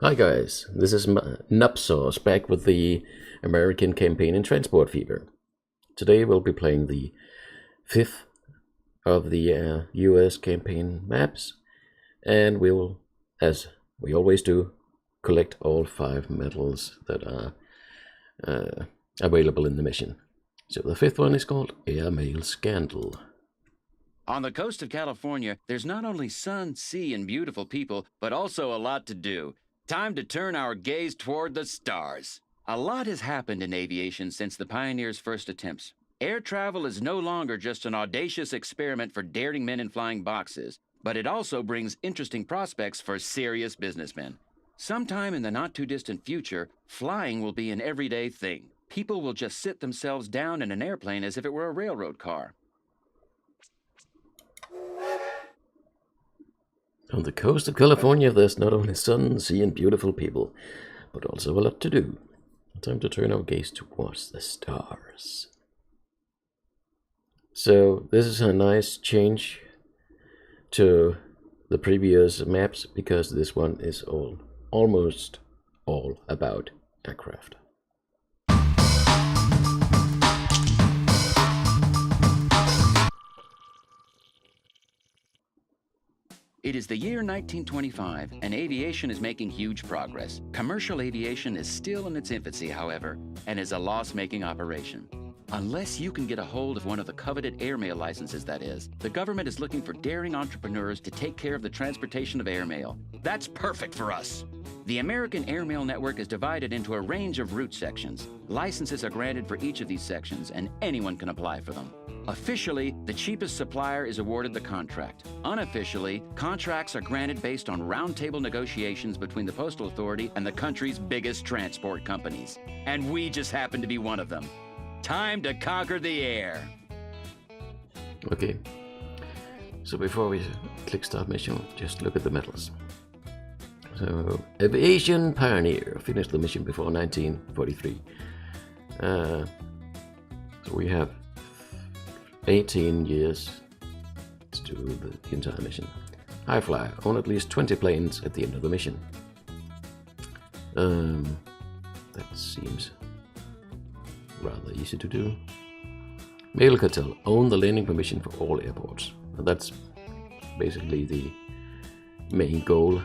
Hi guys, this is NUB SAUCE back with the American campaign in Transport Fever. Today we'll be playing the 5th of the US campaign maps, and we'll, as we always do, collect all 5 medals that are available in the mission. So the 5th one is called Airmail Scandal. On the coast of California, there's not only sun, sea, and beautiful people, but also a lot to do. Time to turn our gaze toward the stars. A lot has happened in aviation since the pioneers' first attempts. Air travel is no longer just an audacious experiment for daring men in flying boxes, but it also brings interesting prospects for serious businessmen. Sometime in the not-too-distant future, flying will be an everyday thing. People will just sit themselves down in an airplane as if it were a railroad car. On the coast of California, there's not only sun, sea, and beautiful people, but also a lot to do. Time to turn our gaze towards the stars. So this is a nice change to the previous maps, because this one is almost all about aircraft. It is the year 1925, and aviation is making huge progress. Commercial aviation is still in its infancy, however, and is a loss-making operation. Unless you can get a hold of one of the coveted airmail licenses, that is, the government is looking for daring entrepreneurs to take care of the transportation of airmail. That's perfect for us. The American airmail network is divided into a range of route sections. Licenses are granted for each of these sections, and anyone can apply for them. Officially, the cheapest supplier is awarded the contract. Unofficially, contracts are granted based on roundtable negotiations between the Postal Authority and the country's biggest transport companies. And we just happen to be one of them. Time to conquer the air. Okay, so before we click start mission, just look at the medals. So, Aviation Pioneer finished the mission before 1943. So we have 18 years to do the entire mission. High Flyer, own at least 20 planes at the end of the mission. That seems rather easy to do. Mail Cartel, own the landing permission for all airports. And that's basically the main goal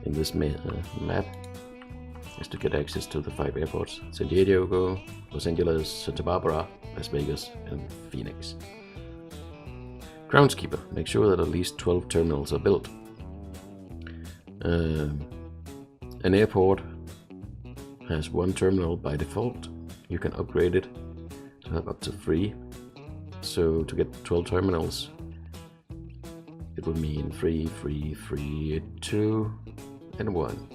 in this map, is to get access to the 5 airports: San Diego, Los Angeles, Santa Barbara, Las Vegas, and Phoenix. Groundskeeper, make sure that at least 12 terminals are built. An airport has 1 terminal by default. You can upgrade it to have up to 3. So to get 12 terminals, it would mean 3, 3, 3, 2, and 1.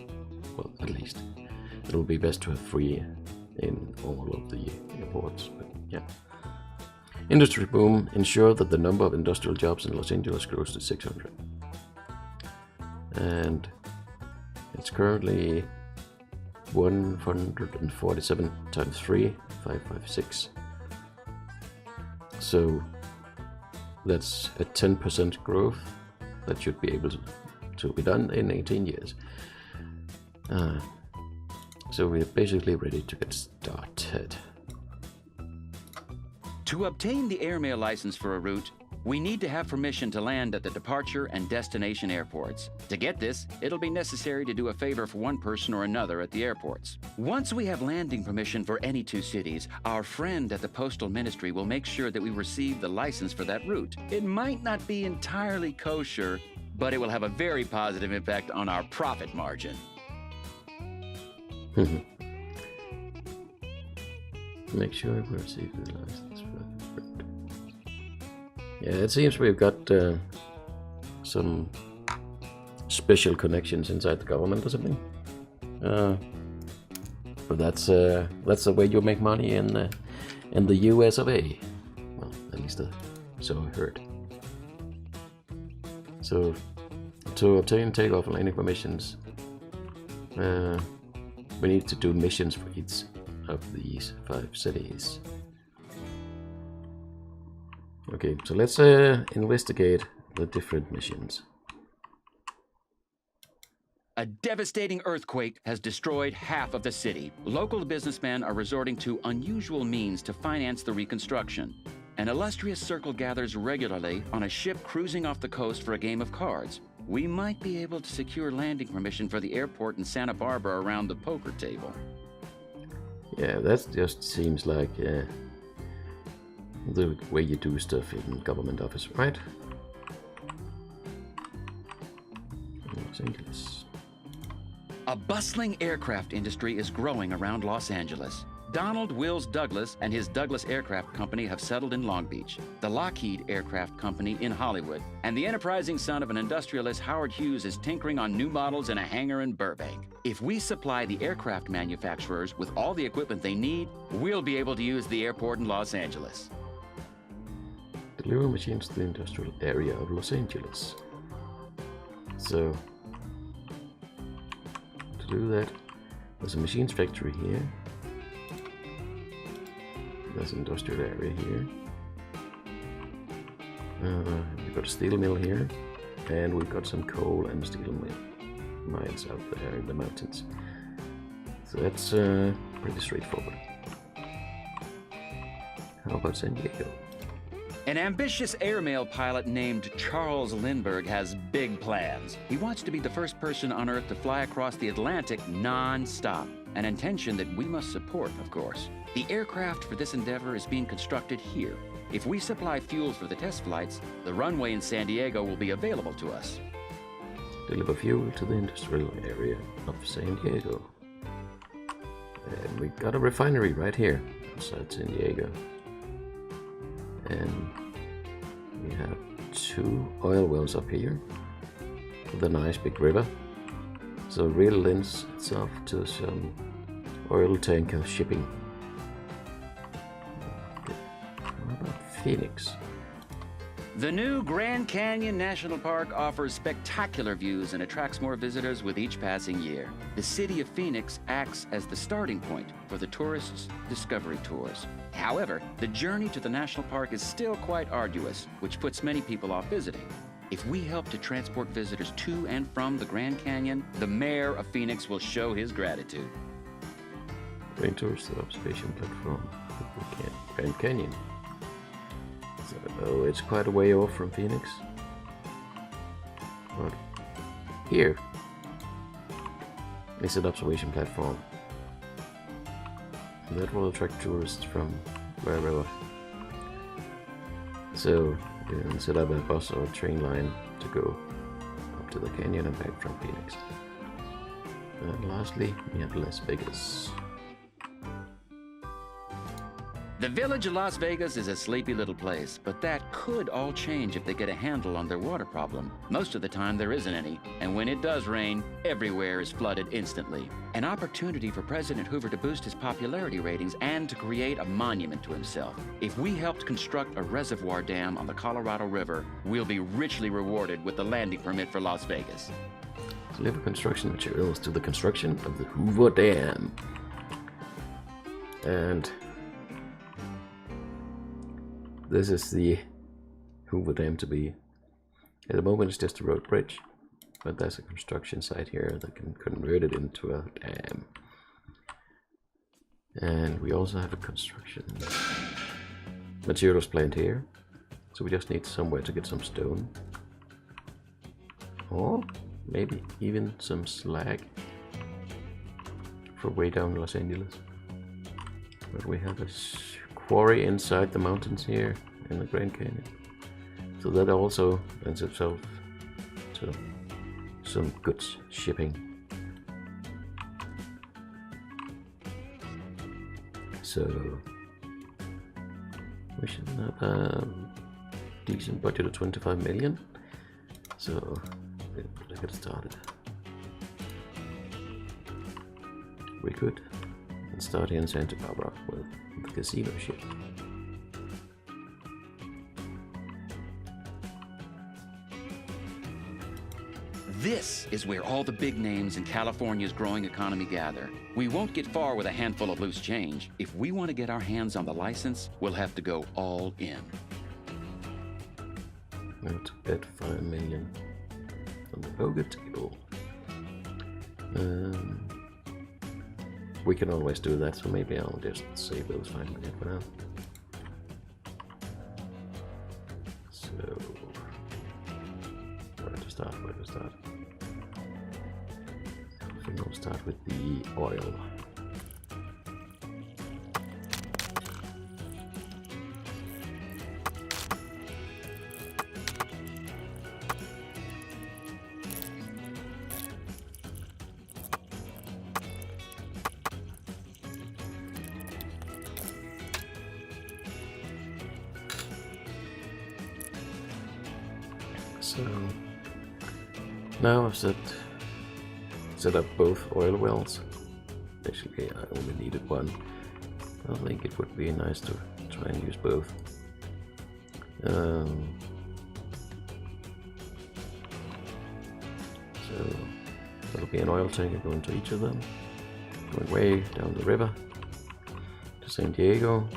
Well, at least. It will be best to have 3 in all of the airports, but yeah. Industry boom, ensure that the number of industrial jobs in Los Angeles grows to 600. And it's currently 147 times 3, 556. So that's a 10% growth that should be able to be done in 18 years. So we're basically ready to get started. To obtain the airmail license for a route, we need to have permission to land at the departure and destination airports. To get this, it'll be necessary to do a favor for one person or another at the airports. Once we have landing permission for any 2 cities, our friend at the Postal Ministry will make sure that we receive the license for that route. It might not be entirely kosher, but it will have a very positive impact on our profit margin. Make sure we receive the license for the route. Yeah, it seems we've got some special connections inside the government or something. But that's the way you make money in the US of A. Well, at least so I heard. So to obtain takeoff and landing permissions, we need to do missions for each of these 5 cities. Okay, so let's investigate the different missions. A devastating earthquake has destroyed half of the city. Local businessmen are resorting to unusual means to finance the reconstruction. An illustrious circle gathers regularly on a ship cruising off the coast for a game of cards. We might be able to secure landing permission for the airport in Santa Barbara around the poker table. Yeah, that just seems like the way you do stuff in government office, right? Los Angeles. A bustling aircraft industry is growing around Los Angeles. Donald Wills Douglas and his Douglas Aircraft Company have settled in Long Beach, the Lockheed Aircraft Company in Hollywood, and the enterprising son of an industrialist, Howard Hughes, is tinkering on new models in a hangar in Burbank. If we supply the aircraft manufacturers with all the equipment they need, we'll be able to use the airport in Los Angeles. Deliver machines to the industrial area of Los Angeles. So, to do that, there's a machines factory here. There's an industrial area here. We've got a steel mill here, and we've got some coal and steel mines out there in the mountains. So that's pretty straightforward. How about San Diego? An ambitious airmail pilot named Charles Lindbergh has big plans. He wants to be the first person on Earth to fly across the Atlantic non-stop, an intention that we must support, of course. The aircraft for this endeavor is being constructed here. If we supply fuel for the test flights, the runway in San Diego will be available to us. Deliver fuel to the industrial area of San Diego. And we got a refinery right here outside San Diego. And we have 2 oil wells up here with a nice big river. So it really lends itself to some oil tanker shipping. What about Phoenix? The new Grand Canyon National Park offers spectacular views and attracts more visitors with each passing year. The city of Phoenix acts as the starting point for the tourists' discovery tours. However, the journey to the national park is still quite arduous, which puts many people off visiting. If we help to transport visitors to and from the Grand Canyon, the mayor of Phoenix will show his gratitude. Bring tourists to the observation platform at the Grand Canyon. So, it's quite a way off from Phoenix. But here is an observation platform. And that will attract tourists from wherever. So you can set up a bus or train line to go up to the canyon and back from Phoenix. And lastly, we have Las Vegas. The village of Las Vegas is a sleepy little place, but that could all change if they get a handle on their water problem. Most of the time there isn't any, and when it does rain, everywhere is flooded instantly. An opportunity for President Hoover to boost his popularity ratings and to create a monument to himself. If we helped construct a reservoir dam on the Colorado River, we'll be richly rewarded with the landing permit for Las Vegas. Deliver construction materials to the construction of the Hoover Dam. And this is the Hoover Dam to be. At the moment it's just a road bridge, but there's a construction site here that can convert it into a dam. And we also have a construction materials plant here, so we just need somewhere to get some stone, or maybe even some slag for way down Los Angeles. But we have a quarry inside the mountains here in the Grand Canyon, so that also lends itself to some goods shipping. So we should have a decent budget of 25 million, so let's get started. We could start here in Santa Barbara with the casino ship. This is where all the big names in California's growing economy gather. We won't get far with a handful of loose change. If we want to get our hands on the license, we'll have to go all in. Now to bet 5 million on the poker table. We can always do that, so maybe I'll just save those 5 minutes for now. So, where to start? I think I'll start with the oil. So now I've set up both oil wells. Actually, I only needed one. I think it would be nice to try and use both. So there'll be an oil tanker going to each of them, going way down the river to San Diego,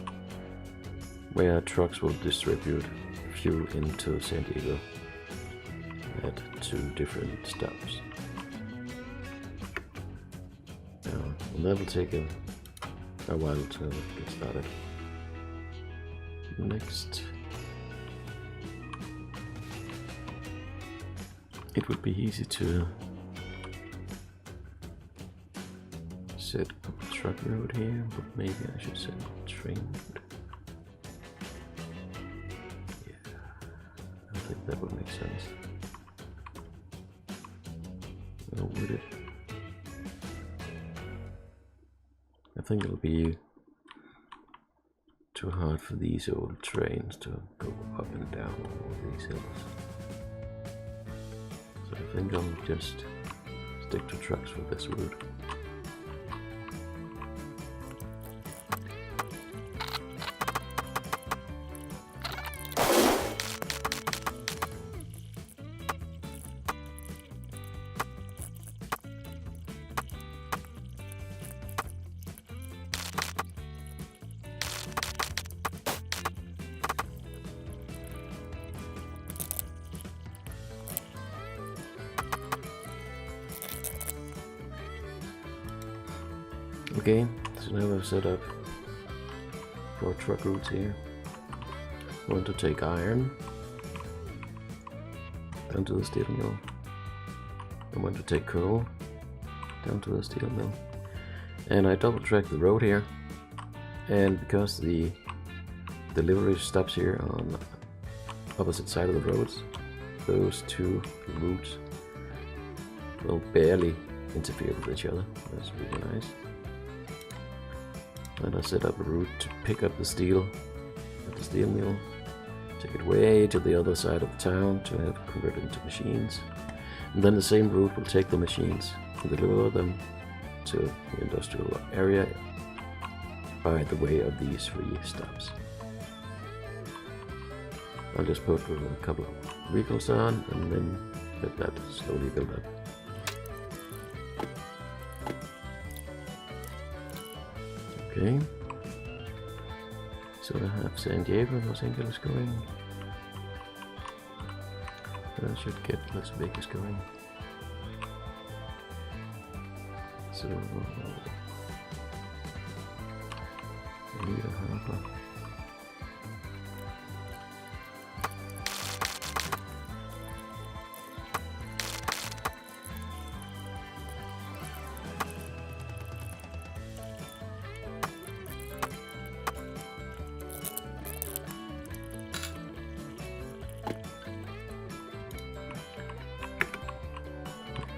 where trucks will distribute fuel into San Diego at 2 different stops. And that will take a while to get started. Next, it would be easy to set up a truck road here, but maybe I should set up a train road. Yeah, I think that would make sense. Or would it? I think it'll be too hard for these old trains to go up and down all these hills. So I think I'll just stick to trucks for this route. Okay, so now I've set up 4 truck routes here. I want to take iron down to the steel mill. I want to take coal down to the steel mill. And I double track the road here. And because the delivery stops here on opposite side of the roads, those 2 routes will barely interfere with each other. That's really nice. And I set up a route to pick up the steel at the steel mill, take it way to the other side of the town to have converted into machines. And then the same route will take the machines and deliver them to the industrial area by the way of these 3 stops. I'll just put a couple of vehicles on and then let that slowly build up. Okay, so I have San Diego and Los Angeles going. I should get Las Vegas going. So I need a harbor.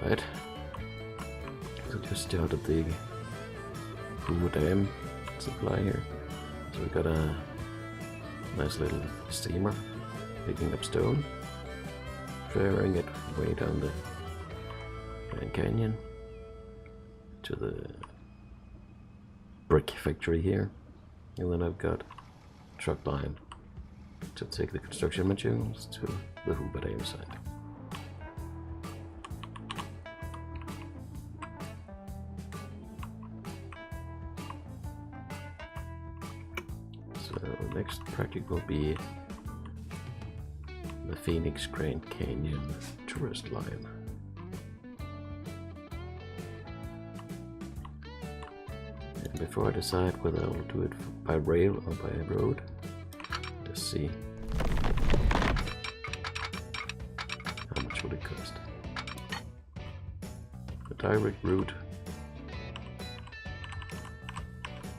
Right, so just started the Hoover Dam supply here. So we got a nice little steamer picking up stone, ferrying it way down the Grand Canyon to the brick factory here. And then I've got a truck line to take the construction materials to the Hoover Dam site. So next project will be the Phoenix Grand Canyon tourist line. And before I decide whether I'll do it by rail or by road, let's see how much would it cost. A direct route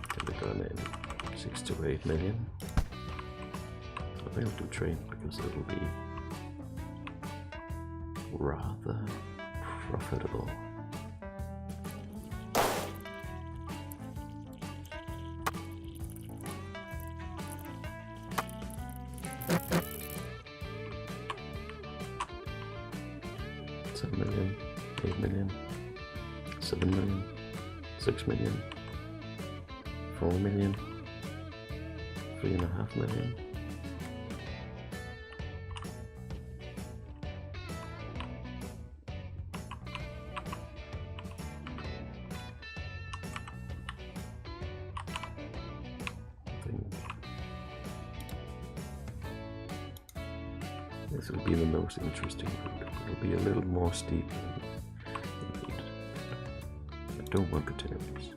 can be done in 6 to 8 million. I think I'll do train because it'll be rather profitable. $7 million, 8 million, 7 million, 6 million, 4 million, 3.5 million. This will be the most interesting route. It'll be a little more steep indeed. I don't want containers.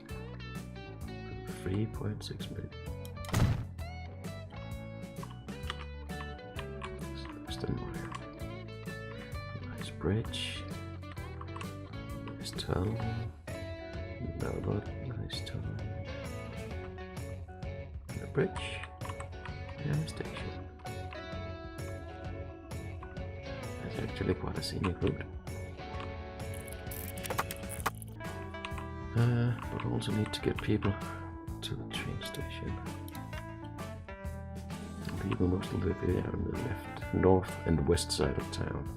3.6 million. Nice bridge. Nice tunnel. Another nice tunnel. And a bridge. And a station. Actually quite a scenic route. But also need to get people to the train station. And people mostly live here on the left, north and west side of town.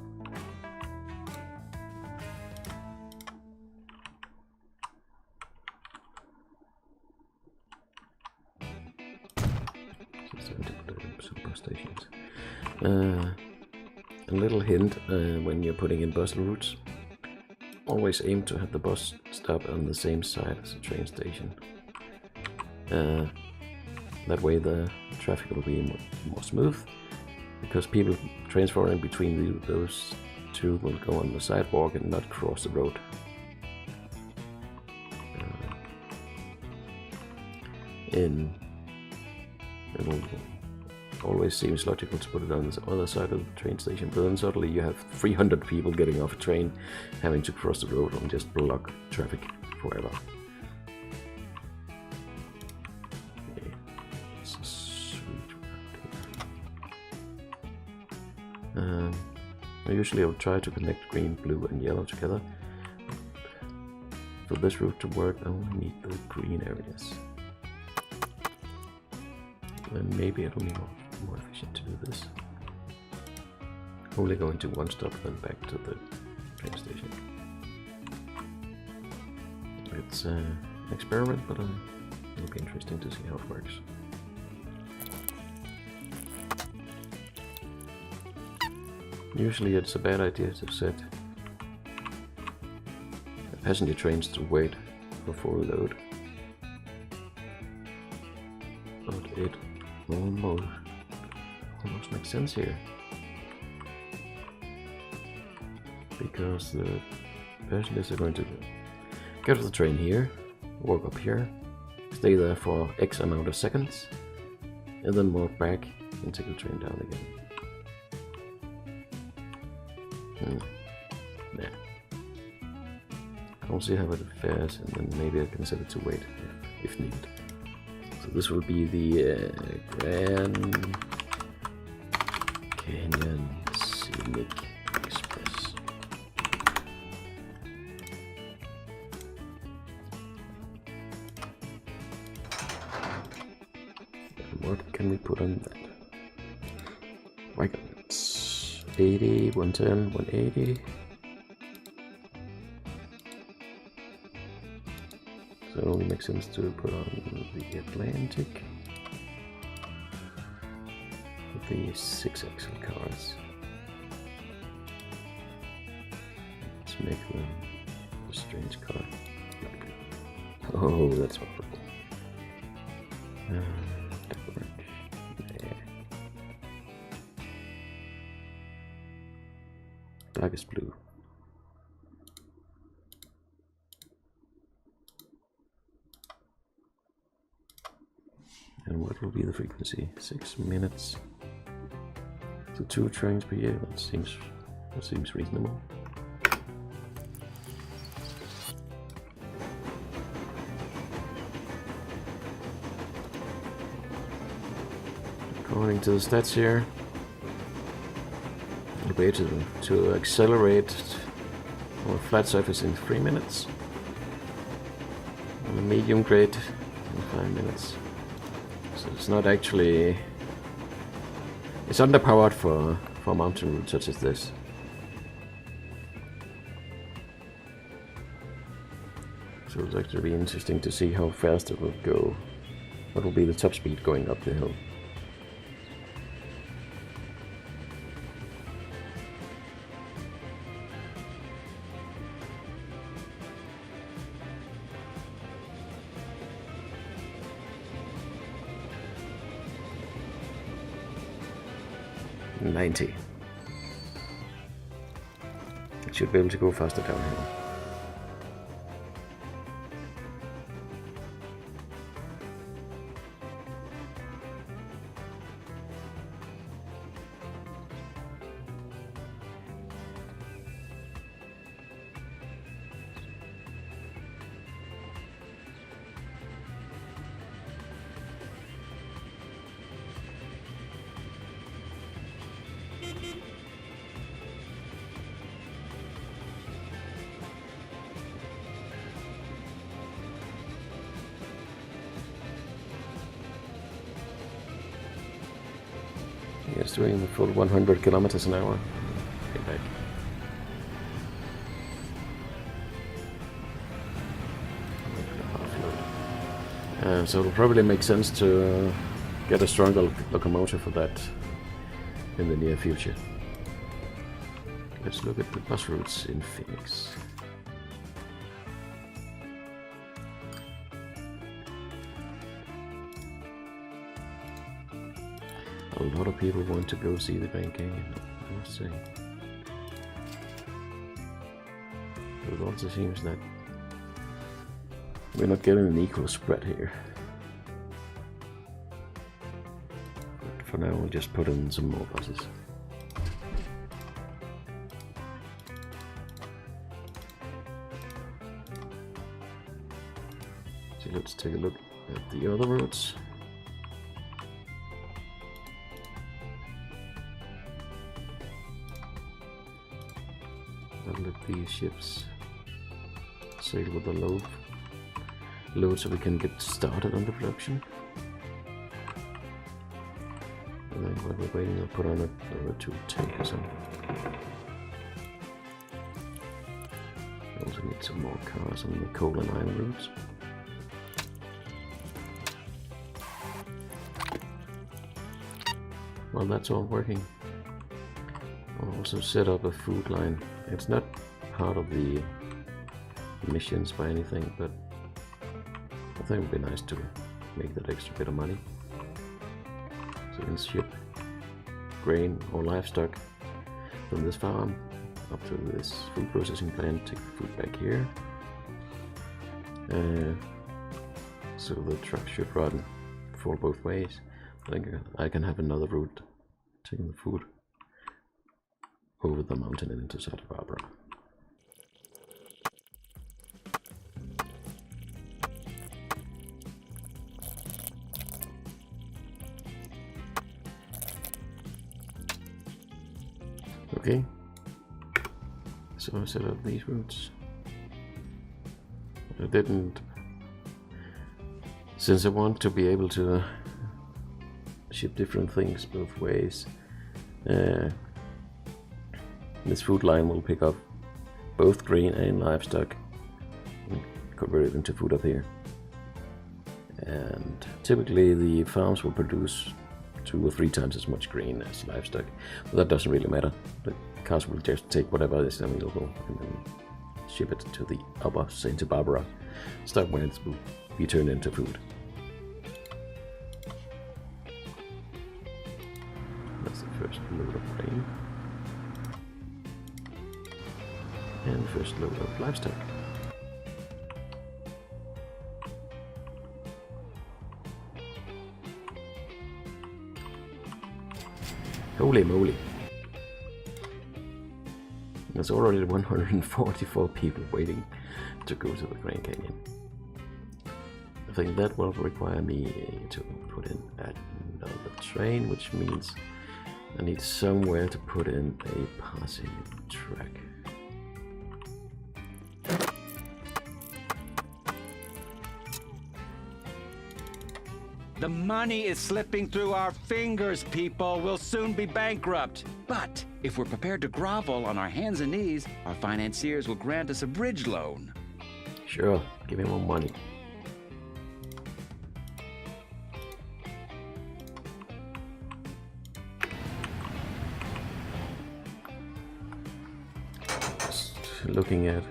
So it's time to put in some bus stations. A little hint when you're putting in bus routes, always aim to have the bus stop on the same side as the train station. That way the traffic will be more smooth, because people transferring between those two will go on the sidewalk and not cross the road. It'll always seems logical to put it on the other side of the train station, but then suddenly you have 300 people getting off a train having to cross the road and just block traffic forever. Okay. It's a sweet route here. Usually I'll try to connect green, blue and yellow together. For this route to work, I only need the green areas. And maybe it'll be more efficient to do this. Only going to one stop, then back to the train station. It's an experiment, but it'll be interesting to see how it works. Usually it's a bad idea to set passenger trains to wait for full load, but it almost makes sense here, because the passengers are going to get off the train here, walk up here, stay there for X amount of seconds, and then walk back and take the train down again. Nah. I'll see how it fares, and then maybe I can set it to wait if needed. So this will be the Grand Canyon Scenic Express. And what can we put on that? Wagons. 80, 110, 180. So it only makes sense to put on the Atlantic with the 6-axle cars. Let's make them a strange car. Oh, that's horrible. Darkest blue. And what will be the frequency? 6 minutes to 2 trains per year. That seems reasonable. According to the stats here, you'll be able to accelerate on a flat surface in 3 minutes, on a medium grade in 5 minutes. So it's not actually, it's underpowered for mountain routes such as this. So it's actually be interesting to see how fast it will go. What will be the top speed going up the hill? $90. It should be able to go faster downhill. It's doing the full 100 kilometers an hour. Get back. So it'll probably make sense to get a stronger locomotive for that in the near future. Let's look at the bus routes in Phoenix. A lot of people want to go see the Grand Canyon, I must say. But it also seems that we're not getting an equal spread here. But for now, we'll just put in some more buses. So let's take a look at the other routes. Let these ships sail with the load so we can get started on the production. And then while we're waiting, I'll put on another 2 tankers on. We also need some more cars on the coal and iron routes. Well, that's all working. I'll also set up a food line. It's not part of the missions by anything, but I think it would be nice to make that extra bit of money. So you can ship grain or livestock from this farm up to this food processing plant, take the food back here. So the truck should run for both ways. I think I can have another route taking the food over the mountain and into Santa Barbara. Okay, so I set up these routes. I didn't, since I want to be able to ship different things both ways. This food line will pick up both grain and livestock and convert it into food up here. And typically the farms will produce 2 or 3 times as much grain as livestock, but that doesn't really matter. The cars will just take whatever is available and then ship it to the upper Santa Barbara stop when it will be turned into food. That's the first load of grain. And the first load of livestock. Holy moly. There's already 144 people waiting to go to the Grand Canyon. I think that will require me to put in another train, which means I need somewhere to put in a passing track. The money is slipping through our fingers, people. We'll soon be bankrupt. But if we're prepared to grovel on our hands and knees, our financiers will grant us a bridge loan. Sure, give me more money. Just looking at...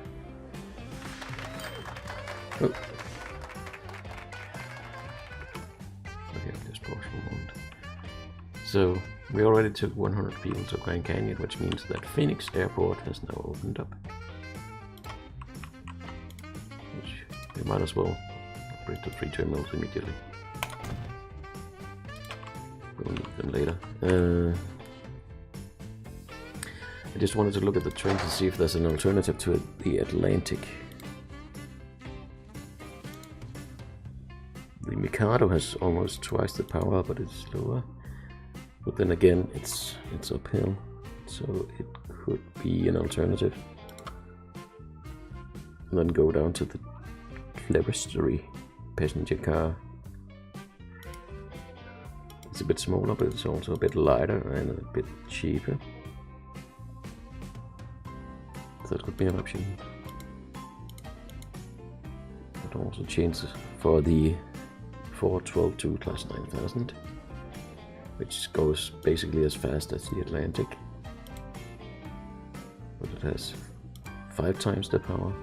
Oh. So we already took 100 people to Grand Canyon, which means that Phoenix Airport has now opened up. Which we might as well upgrade to 3 terminals immediately. We'll need them later. I just wanted to look at the train to see if there's an alternative to the Atlantic. The Mikado has almost twice the power, but it's slower. But then again, it's uphill, so it could be an alternative. And then go down to the Cleverstory passenger car. It's a bit smaller, but it's also a bit lighter and a bit cheaper. So that could be an option. It also changes for the 412-2 class 9000. Which goes basically as fast as the Atlantic, but it has 5 times the power.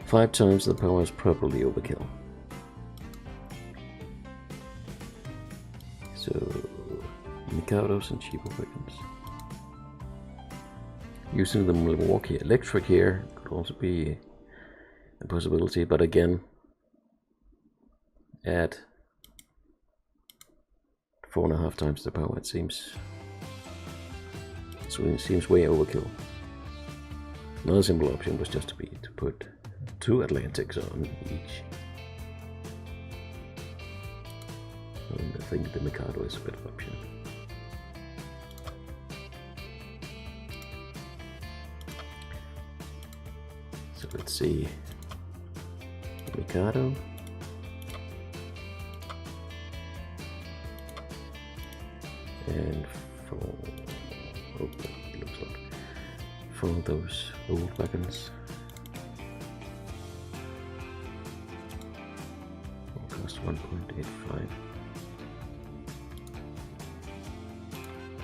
5 times the power is probably overkill. So Mikados and cheaper weapons. Using the Milwaukee Electric here could also be a possibility, but again, at 4.5 times the power, it seems. So it seems way overkill. Another simple option was just to put 2 Atlantics on each. And I think the Mikado is a better option. So let's see. Mikado. And for those old wagons, will cost 1.85.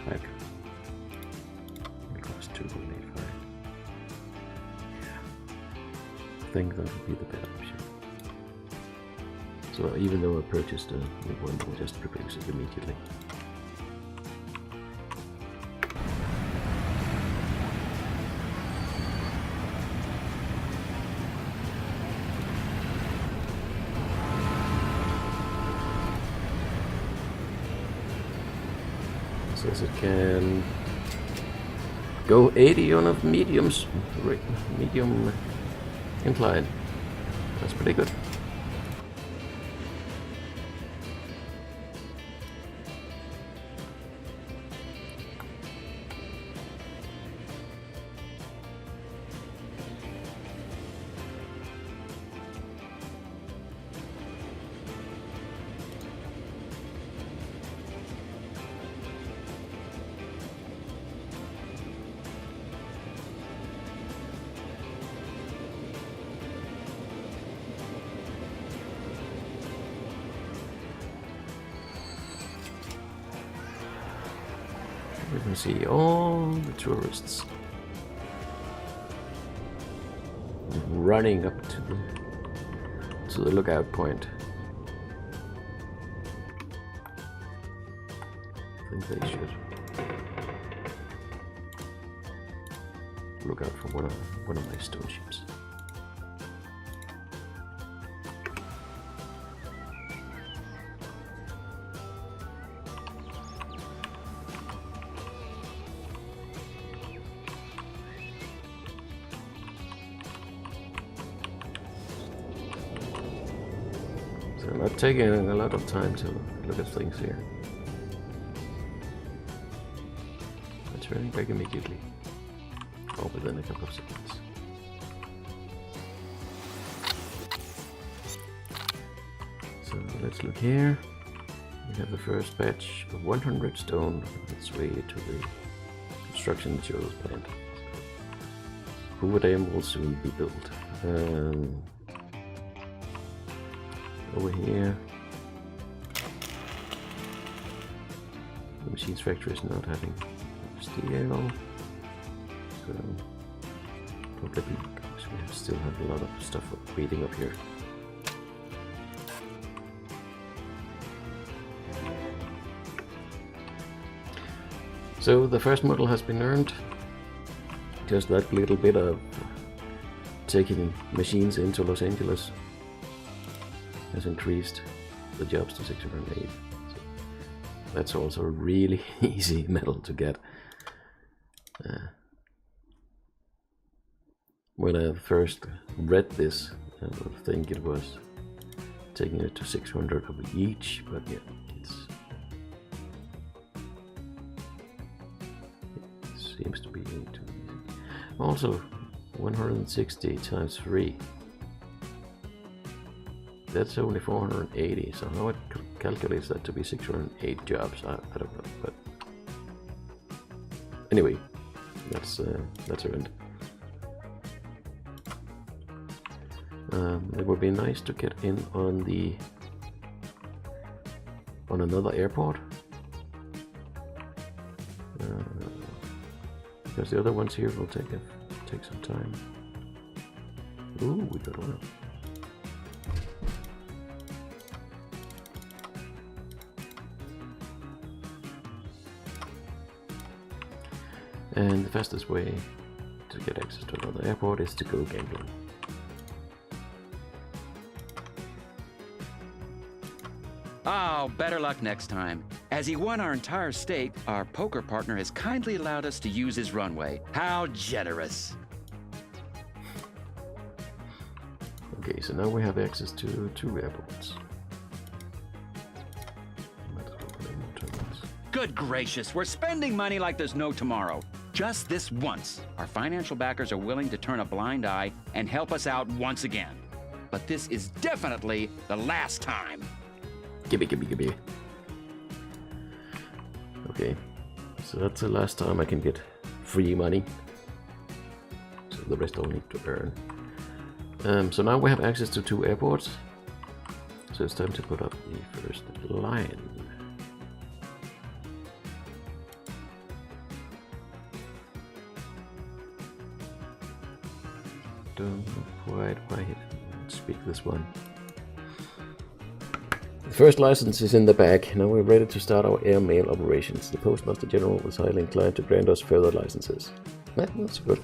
Back will cost 2.85. Yeah, I think that would be the better option. So even though I purchased a new one, I'll just replace it immediately. Says it can go 80 on a medium incline. That's pretty good. We can see all the tourists running up to the lookout point. I think they should look out for one of my stone ships. I'm not taking a lot of time to look at things here. It's turning back immediately, or within a couple of seconds. So let's look here. We have the first batch of 100 stone on its way to the construction materials plant. Hoover Dam will soon be built. Over here, the machines factory is not having steel, so probably because we still have a lot of stuff waiting up here. So the first model has been earned. Just that little bit of taking machines into Los Angeles has increased the jobs to 608. So that's also really easy metal to get. When I first read this, I would think it was taking it to 600 of each, but yeah, it seems to be too easy. Also, 160 times 3. That's only 480, so how it calculates that to be 608 jobs, I don't know, but anyway, that's earned. It would be nice to get in on another airport, because the other ones here will take some time. Ooh, we got one. And the fastest way to get access to another airport is to go gambling. Oh, better luck next time. As he won our entire state, our poker partner has kindly allowed us to use his runway. How generous. Okay, so now we have access to 2 airports. Good gracious, we're spending money like there's no tomorrow. Just this once, our financial backers are willing to turn a blind eye and help us out once again. But this is definitely the last time. Gibby. Okay, so that's the last time I can get free money. So the rest I'll need to earn. So now we have access to 2 airports. So it's time to put up the first line. Don't know quite why he didn't speak this one. The first license is in the bag. Now we're ready to start our airmail operations. The Postmaster General is highly inclined to grant us further licenses. That's good.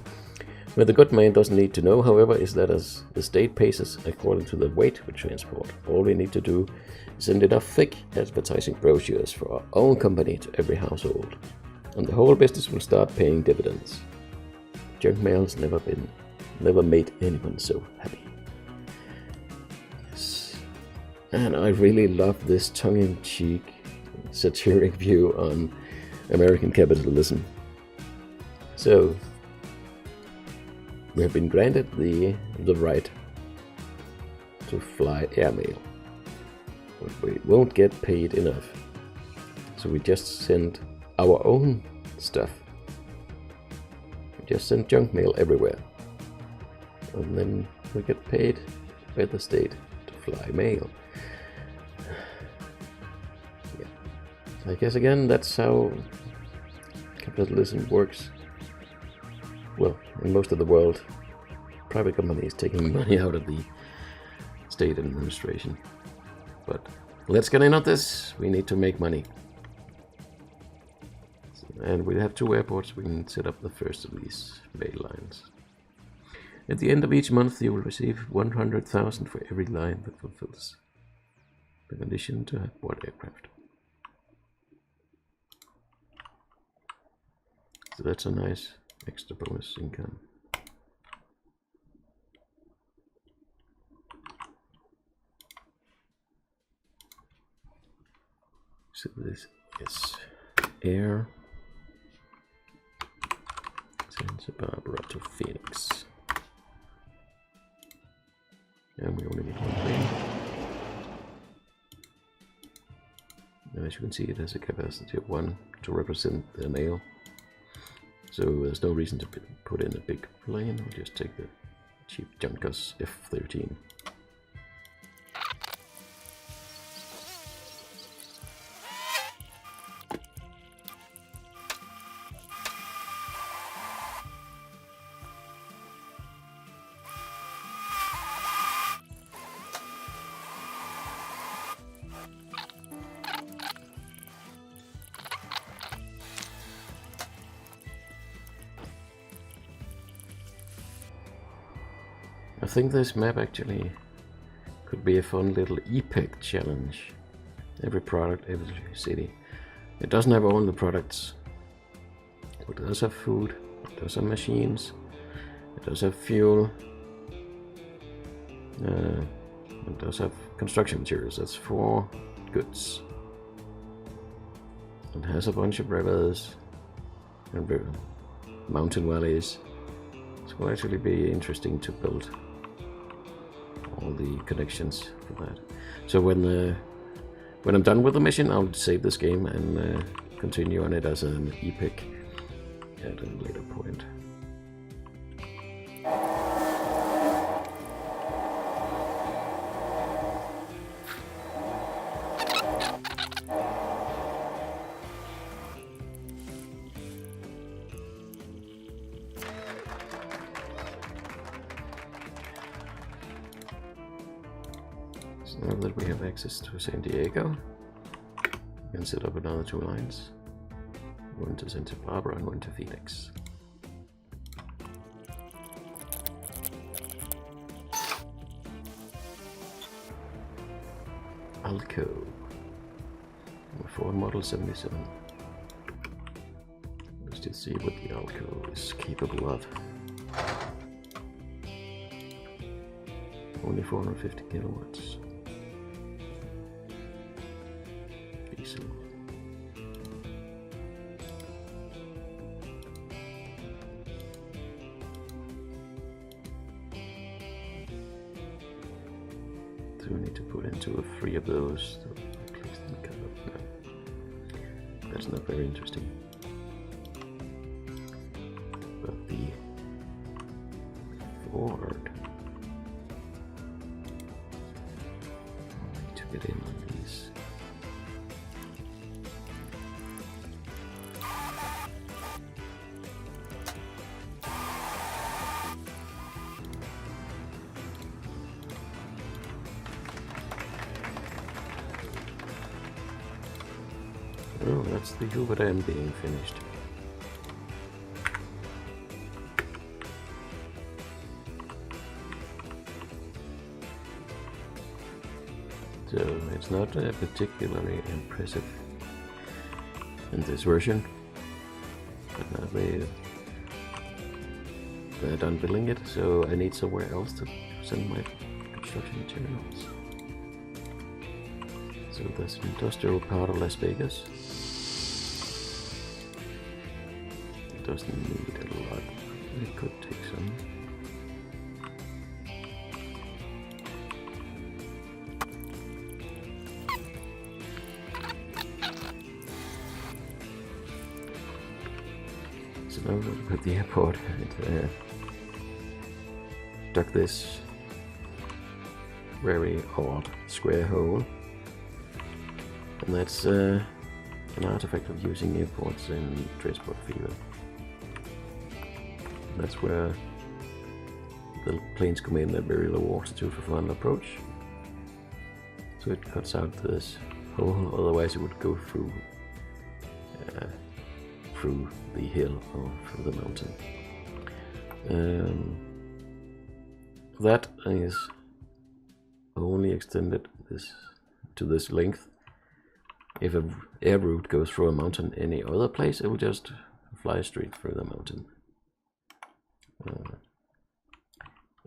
What the good man doesn't need to know, however, is that as the state pays us according to the weight we transport, all we need to do is send enough thick advertising brochures for our own company to every household, and the whole business will start paying dividends. Junk mail has never made anyone so happy. Yes. And I really love this tongue-in-cheek, satiric view on American capitalism. So, we have been granted the right to fly airmail, but we won't get paid enough. So we just send our own stuff. We just send junk mail everywhere. And then we get paid by the state to fly mail. Yeah. I guess again that's how capitalism works. Well, in most of the world, private companies taking money out of the state administration. But let's get in on this. We need to make money. And we have 2 airports. We can set up the first of these mail lines. At the end of each month, you will receive 100,000 for every line that fulfills the condition to have bought aircraft. So that's a nice extra bonus income. So this is air. Santa Barbara to Phoenix. And we only need one plane. And as you can see, it has a capacity of 1 to represent the male. So there's no reason to put in a big plane. We'll just take the cheap Junkers F-13. I think this map actually could be a fun little epic challenge. Every product, every city. It doesn't have all the products, but it does have food, it does have machines, it does have fuel, it does have construction materials. That's 4 goods. It has a bunch of rivers and mountain valleys. So it will actually be interesting to build all the connections for that. So when I'm done with the mission, I'll save this game and continue on it as an epic at a later point. So now that we have access to San Diego, we can set up another 2 lines. One to Santa Barbara and one to Phoenix. Alco. Ford Model 77. Let's just see what the Alco is capable of. Only 450 kilowatts. Diesel. So we need to put into 3 of those. So place them kind of, no. That's not very interesting. But the Ford. I need to get in on these. Oh, that's the Hoover Dam being finished. So it's not particularly impressive in this version, but now they're done building it, so I need somewhere else to send my construction materials. So there's an industrial part of Las Vegas. It doesn't need a lot. It could take some. So now we'll put the airport and dug this very odd square hole. And that's an artifact of using airports in transport fever. That's where the planes come in at very low altitude for final approach. So it cuts out this hole, otherwise it would go through the hill or through the mountain. That is only extended to this length. If an air route goes through a mountain any other place, it will just fly straight through the mountain.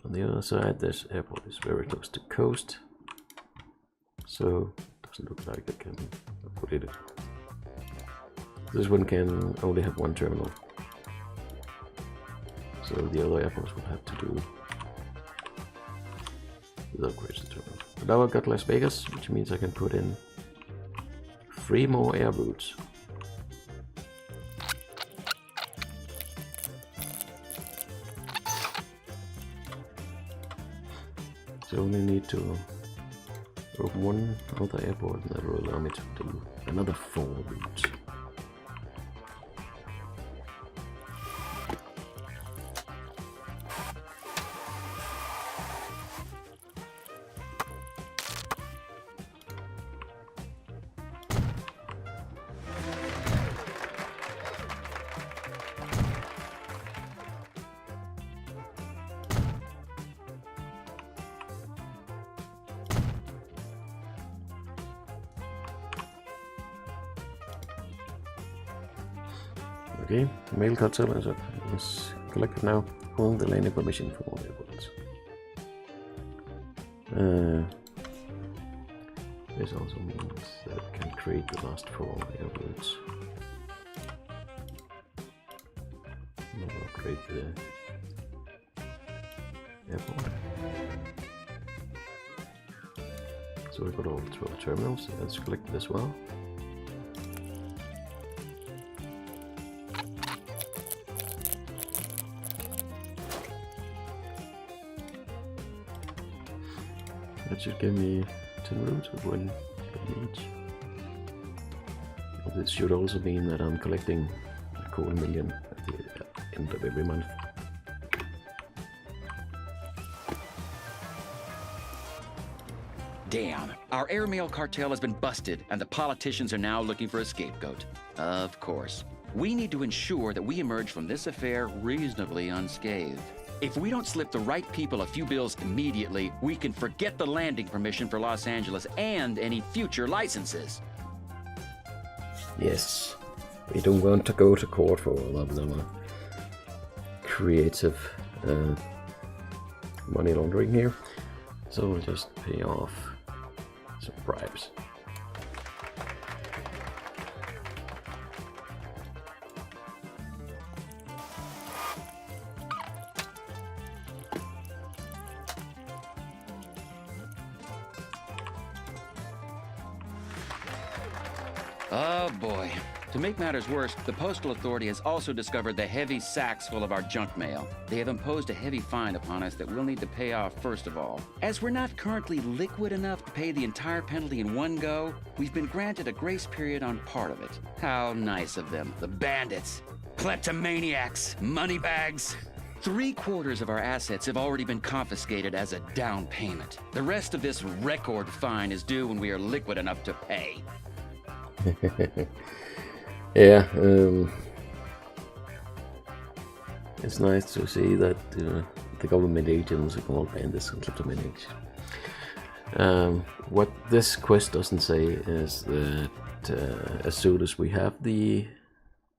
On the other side, this airport is very close to coast, so it doesn't look like it can put it. This one can only have one terminal, so the other airports will have to do the upgrades to terminal. But now I've got Las Vegas, which means I can put in 3 more air routes. So I only need to open one other airport, and that will allow me to do another 4 routes. Okay, mail cartel is collected now. Hold the landing permission for all airports. This also means that it can create the last 4 air routes. I'll upgrade the airport. So we've got all 12 terminals, that's collected as well. That should give me 10 routes with 1 each. This should also mean that I'm collecting 250,000 at the end of every month. Damn, our airmail cartel has been busted, and the politicians are now looking for a scapegoat. Of course. We need to ensure that we emerge from this affair reasonably unscathed. If we don't slip the right people a few bills immediately, we can forget the landing permission for Los Angeles and any future licenses. Yes, we don't want to go to court for all of them. Creative money laundering here, so we'll just pay off some bribes. Oh boy. To make matters worse, the Postal Authority has also discovered the heavy sacks full of our junk mail. They have imposed a heavy fine upon us that we'll need to pay off first of all. As we're not currently liquid enough to pay the entire penalty in one go, we've been granted a grace period on part of it. How nice of them. The bandits. Kleptomaniacs. Moneybags. 3/4 of our assets have already been confiscated as a down payment. The rest of this record fine is due when we are liquid enough to pay. Yeah, it's nice to see that the government agents are called bandits and kleptomaniacs. What this quest doesn't say is that as soon as we have the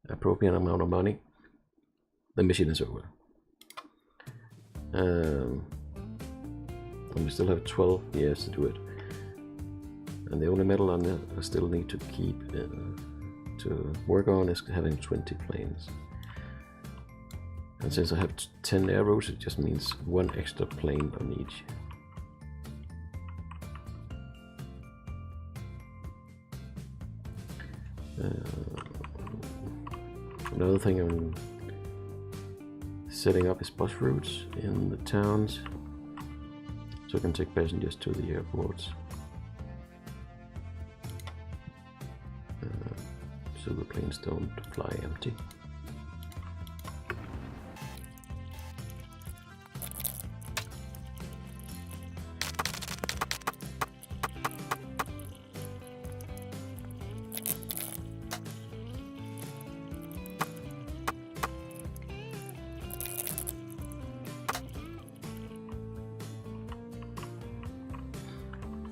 appropriate amount of money, the mission is over. And we still have 12 years to do it. And the only metal I still need to keep to work on is having 20 planes. And since I have 10 air routes, it just means 1 extra plane on each. Another thing I'm setting up is bus routes in the towns, so I can take passengers to the airports. So the planes don't fly empty.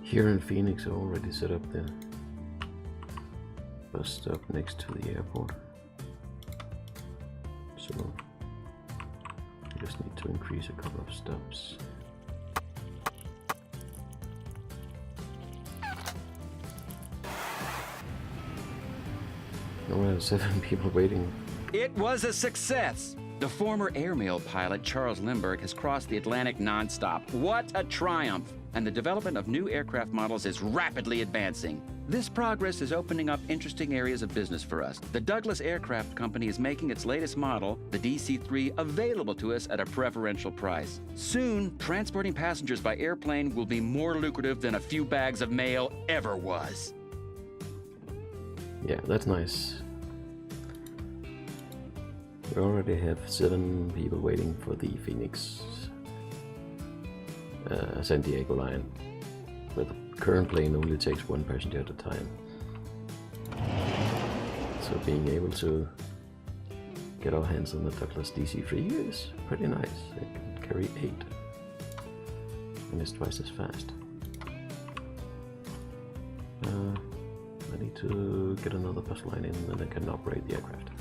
Here in Phoenix I already set up the bus stop next to the airport, so I just need to increase a couple of stops. No, we have 7 people waiting. It was a success! The former airmail pilot Charles Lindbergh has crossed the Atlantic nonstop. What a triumph! And the development of new aircraft models is rapidly advancing. This progress is opening up interesting areas of business for us. The Douglas Aircraft Company is making its latest model, the DC-3, available to us at a preferential price. Soon, transporting passengers by airplane will be more lucrative than a few bags of mail ever was. Yeah, that's nice. We already have 7 people waiting for the Phoenix San Diego line, but the current plane only takes 1 passenger at a time. So being able to get our hands on the Douglas DC-3 is pretty nice. It can carry 8 and it's twice as fast. I need to get another bus line in and I can operate the aircraft.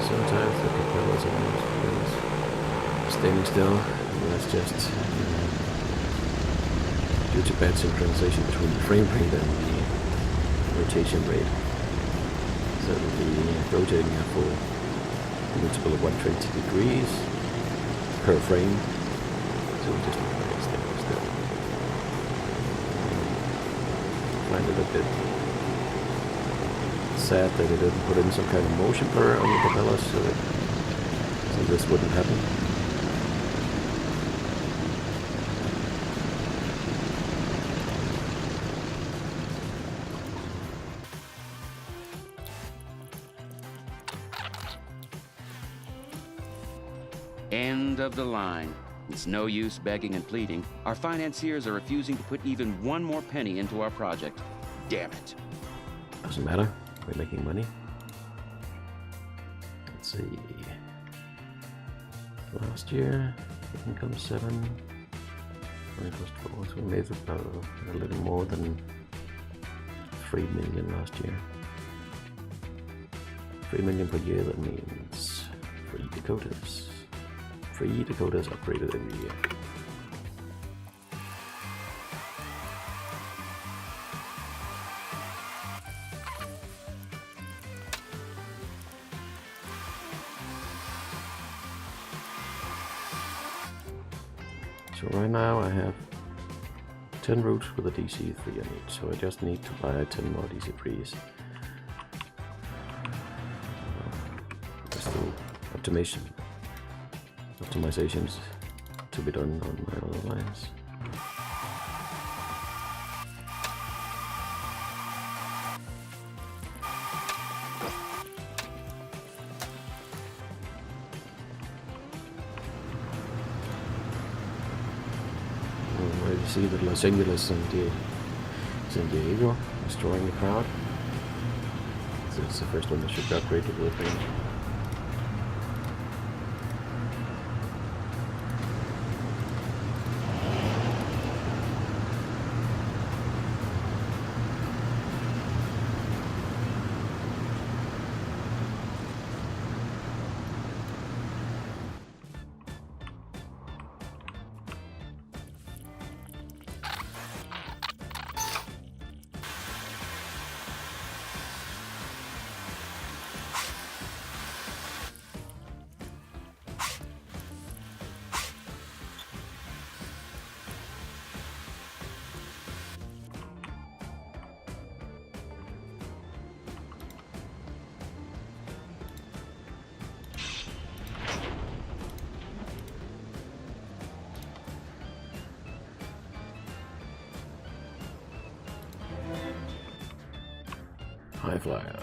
Sometimes the propellers are standing still, and that's just due to bad synchronization between the frame rate and the rotation rate. So it will be rotating at for a multiple of 120 degrees per frame, so we just standing still. I find it a bit sad that they didn't put in some kind of motion blur on the propellers so this wouldn't happen. End of the line. It's no use begging and pleading. Our financiers are refusing to put even 1 more penny into our project. Damn it. Doesn't matter. We're making money. Let's see. Last year, income 7. It was 4, so we made about a little more than 3 million last year. 3 million per year, that means 3 Dakotas. 3 Dakotas upgraded every year. So right now I have 10 routes with a DC-3 on each, so I just need to buy 10 more DC-3s. There's still optimizations to be done on my other lines. You see that Los Angeles and San Diego is drawing a crowd. So it's the first one that should be upgraded with the plane. high flyer.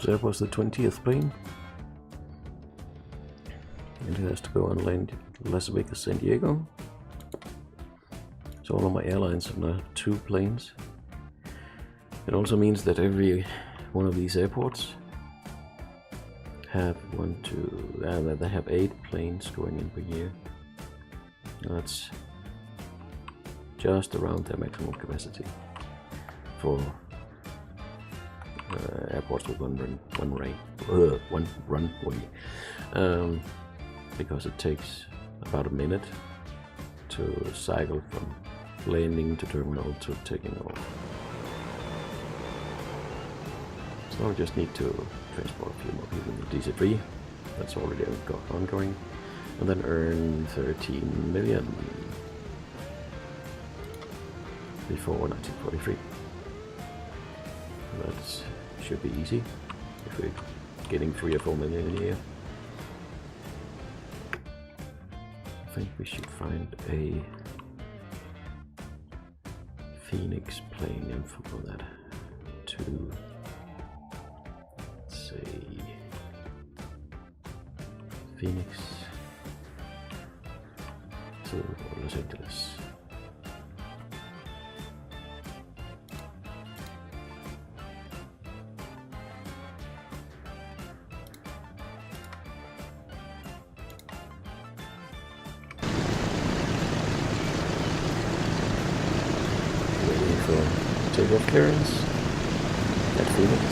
So that was the 20th plane. And it has to go on land Las Vegas, San Diego. So all of my airlines have now 2 planes. It also means that every one of these airports have they have 8 planes going in per year. That's just around their maximum capacity for airports with one runway, because it takes about a minute to cycle from landing to terminal to taking off. So I just need to transport a few more people in the DC-3. That's already ongoing, and then earn 13 million before 1943. That should be easy if we're getting 3 or 4 million a year. I think we should find a Phoenix plane info for that to, let's say, Phoenix to Los Angeles. Takeoff clearance at Phoenix.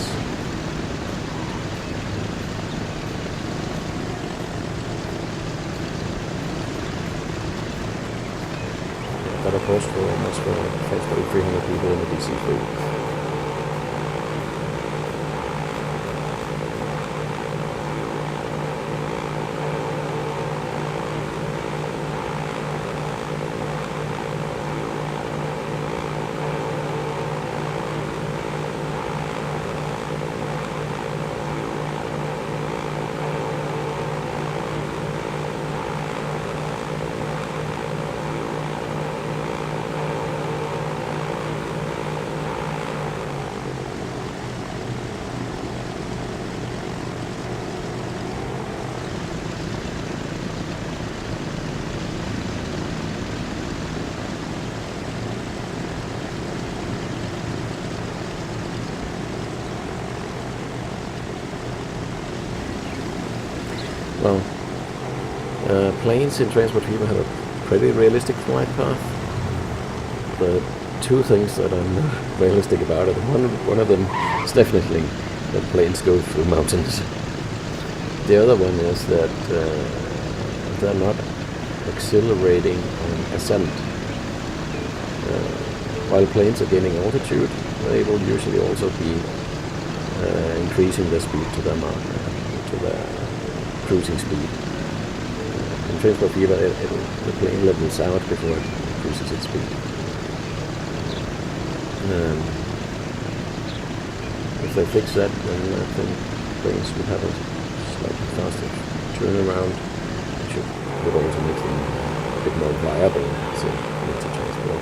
But of course, for almost 300 people in the DC-3. Well, planes in Transport Fever have a pretty realistic flight path. The 2 things that are not realistic about it, one of them is definitely that planes go through mountains. The other one is that they're not accelerating on ascent. While planes are gaining altitude, they will usually also be increasing their speed to their cruising speed. In Transport Fever, the plane levels out before it increases its speed. If they fix that, then I think planes will have a slightly faster turnaround, which would also make them a bit more viable as a means of transport.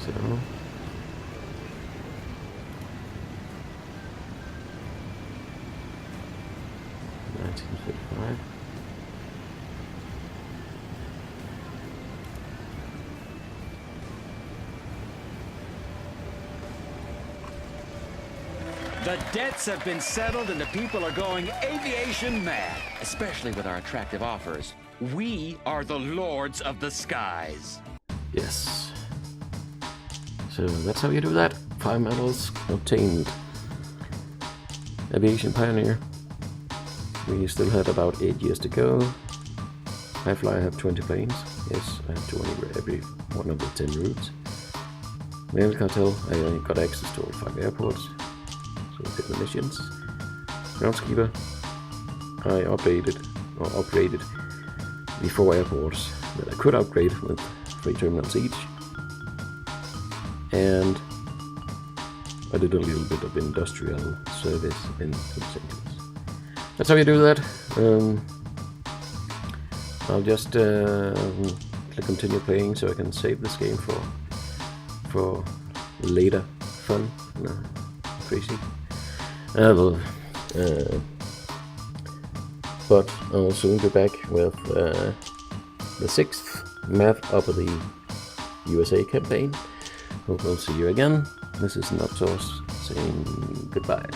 So 1955. The debts have been settled and the people are going aviation mad, especially with our attractive offers. We are the lords of the skies. Yes. So that's how you do that. 5 medals obtained. Aviation Pioneer. We still had about 8 years to go. I have 20 planes. Yes, I have 20 every one of the 10 routes. Mail Cartel, I got access to all 5 airports. So I did the missions. Groundskeeper, I upgraded the 4 airports that I could upgrade with 3 terminals each. And I did a little bit of industrial service in Los Angeles. That's how you do that. I'll just click continue playing so I can save this game for later fun. No, crazy. But I'll soon be back with the 6th map of the USA campaign. Hope I'll see you again. This is NUB SAUCE saying goodbye.